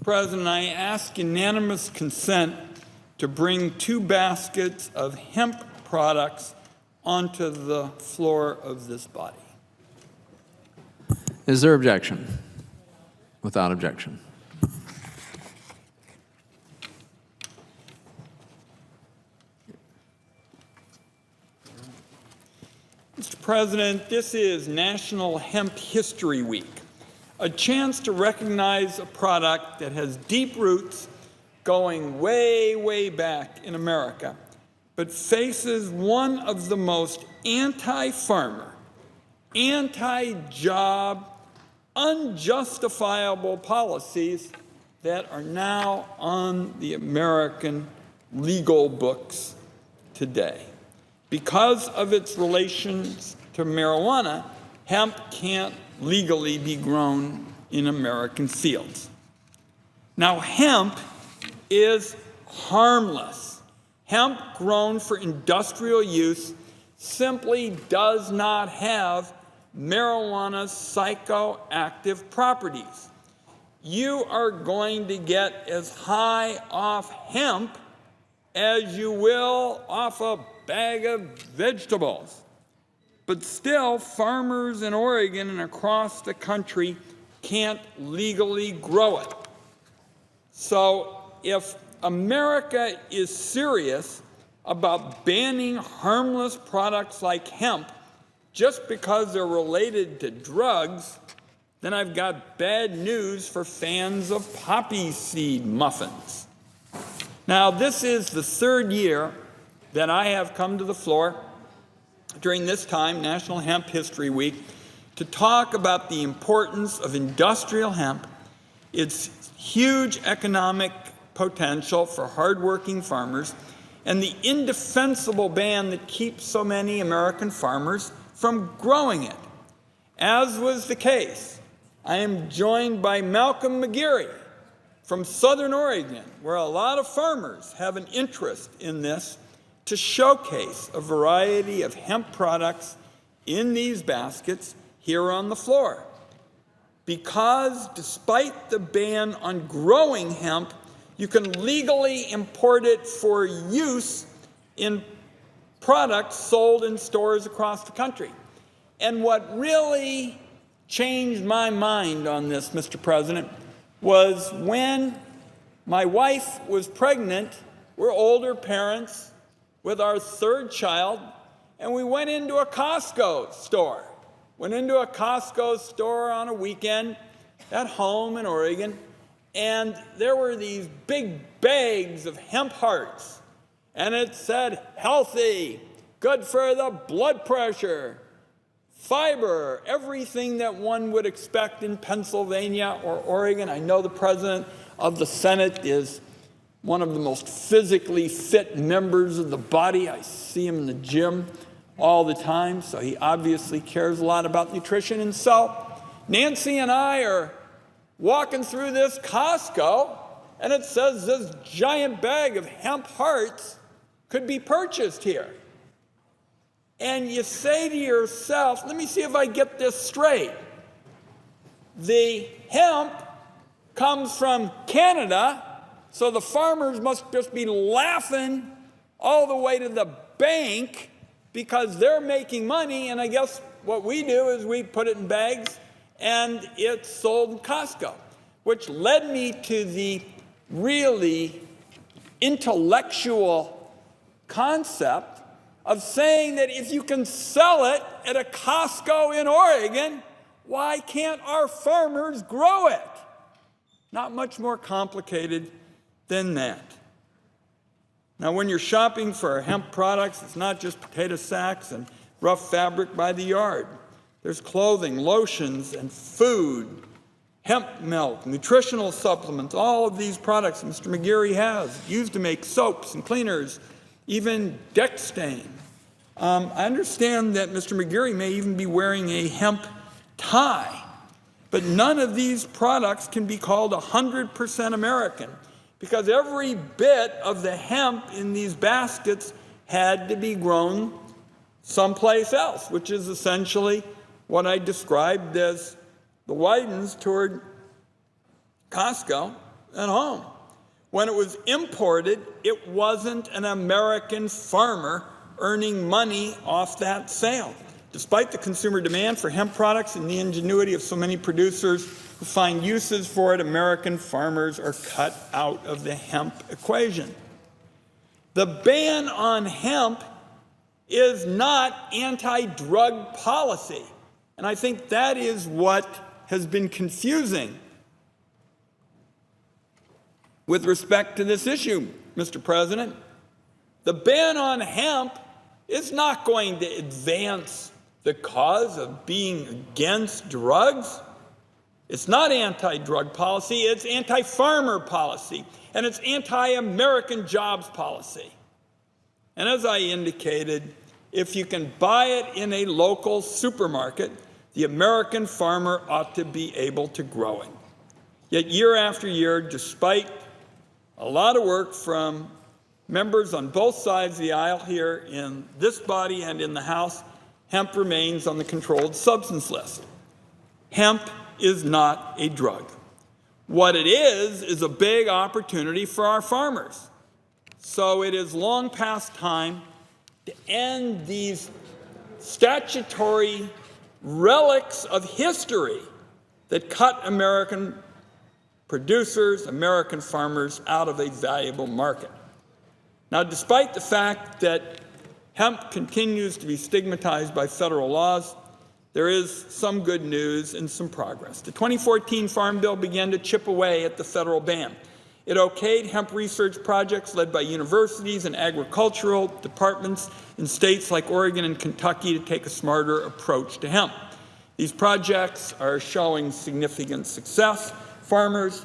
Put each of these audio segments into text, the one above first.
President, I ask unanimous consent to bring 2 baskets of hemp products onto the floor of this body. Is there objection? Without objection. Mr. President, this is National Hemp History Week, a chance to recognize a product that has deep roots going way, way back in America, but faces one of the most anti-farmer, anti-job, unjustifiable policies that are now on the American legal books today. Because of its relations to marijuana, hemp can't legally be grown in American fields. Now, hemp is harmless. Hemp grown for industrial use simply does not have marijuana's psychoactive properties. You are going to get as high off hemp as you will off a bag of vegetables. But still, farmers in Oregon and across the country can't legally grow it. So if America is serious about banning harmless products like hemp just because they're related to drugs, then I've got bad news for fans of poppy seed muffins. Now, this is the 3rd year that I have come to the floor during this time, National Hemp History Week, to talk about the importance of industrial hemp, its huge economic potential for hardworking farmers, and the indefensible ban that keeps so many American farmers from growing it. As was the case, I am joined by Malcolm McGeary from Southern Oregon, where a lot of farmers have an interest in this, to showcase a variety of hemp products in these baskets here on the floor. Because despite the ban on growing hemp, you can legally import it for use in products sold in stores across the country. And what really changed my mind on this, Mr. President, was when my wife was pregnant. We're older parents with our 3rd child, and we went into a Costco store. Went into a Costco store on a weekend at home in Oregon, and there were these big bags of hemp hearts, and it said healthy, good for the blood pressure, fiber, everything that one would expect in Pennsylvania or Oregon. I know the President of the Senate is one of the most physically fit members of the body. I see him in the gym all the time, so he obviously cares a lot about nutrition. And so Nancy and I are walking through this Costco, and it says this giant bag of hemp hearts could be purchased here. And you say to yourself, let me see if I get this straight. The hemp comes from Canada, so the farmers must just be laughing all the way to the bank because they're making money, and I guess what we do is we put it in bags and it's sold in Costco, which led me to the really intellectual concept of saying that if you can sell it at a Costco in Oregon, why can't our farmers grow it? Not much more complicated than that. Now, when you're shopping for hemp products, it's not just potato sacks and rough fabric by the yard. There's clothing, lotions, and food, hemp milk, nutritional supplements, all of these products Mr. McGeary has used to make soaps and cleaners, even deck stain. I understand that Mr. McGeary may even be wearing a hemp tie, but none of these products can be called 100% American because every bit of the hemp in these baskets had to be grown someplace else, which is essentially what I described as the Wydens toured Costco at home. When it was imported, it wasn't an American farmer earning money off that sale. Despite the consumer demand for hemp products and the ingenuity of so many producers who find uses for it, American farmers are cut out of the hemp equation. The ban on hemp is not anti-drug policy, and I think that is what has been confusing with respect to this issue, Mr. President. The ban on hemp is not going to advance the cause of being against drugs. It's not anti-drug policy, it's anti-farmer policy, and it's anti-American jobs policy. And as I indicated, if you can buy it in a local supermarket, the American farmer ought to be able to grow it. Yet year after year, despite a lot of work from members on both sides of the aisle here in this body and in the House, hemp remains on the controlled substance list. Hemp is not a drug. What it is a big opportunity for our farmers. So it is long past time to end these statutory relics of history that cut American producers, American farmers out of a valuable market. Now, despite the fact that hemp continues to be stigmatized by federal laws, there is some good news and some progress. The 2014 Farm Bill began to chip away at the federal ban. It okayed hemp research projects led by universities and agricultural departments in states like Oregon and Kentucky to take a smarter approach to hemp. These projects are showing significant success. Farmers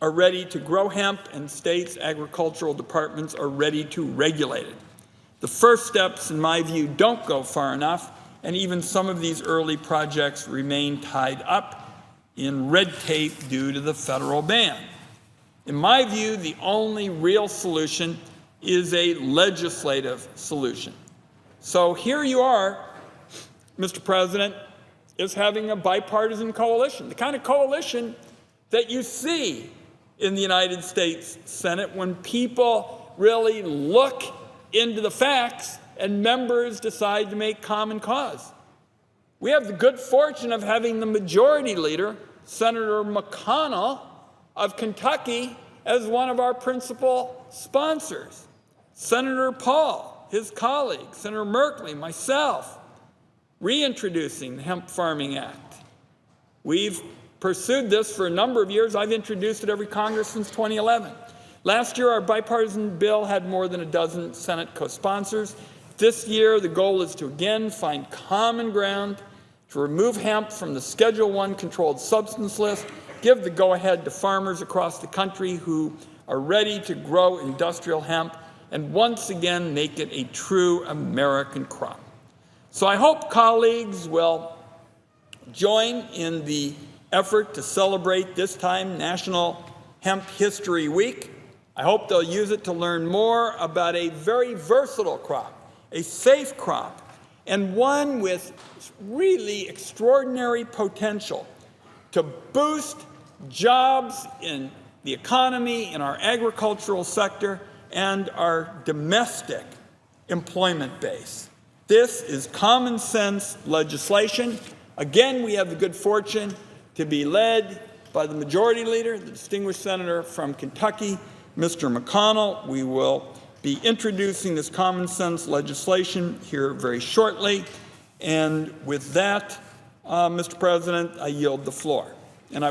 are ready to grow hemp, and states' agricultural departments are ready to regulate it. The first steps, in my view, don't go far enough, and even some of these early projects remain tied up in red tape due to the federal ban. In my view, the only real solution is a legislative solution. So here you are, Mr. President, is having a bipartisan coalition, the kind of coalition that you see in the United States Senate when people really look into the facts and members decide to make common cause. We have the good fortune of having the majority leader, Senator McConnell of Kentucky, as one of our principal sponsors. Senator Paul, his colleague, Senator Merkley, myself, reintroducing the Hemp Farming Act. We've pursued this for a number of years. I've introduced it every Congress since 2011. Last year, our bipartisan bill had more than a dozen Senate co-sponsors. This year, the goal is to again find common ground to remove hemp from the Schedule I controlled substance list, give the go-ahead to farmers across the country who are ready to grow industrial hemp, and once again make it a true American crop. So I hope colleagues will join in the effort to celebrate this time National Hemp History Week. I hope they'll use it to learn more about a very versatile crop, a safe crop, and one with really extraordinary potential to boost jobs in the economy, in our agricultural sector, and our domestic employment base. This is common sense legislation. Again, we have the good fortune to be led by the majority leader, the distinguished senator from Kentucky, Mr. McConnell. We will be introducing this common sense legislation here very shortly. And with that, Mr. President, I yield the floor. And I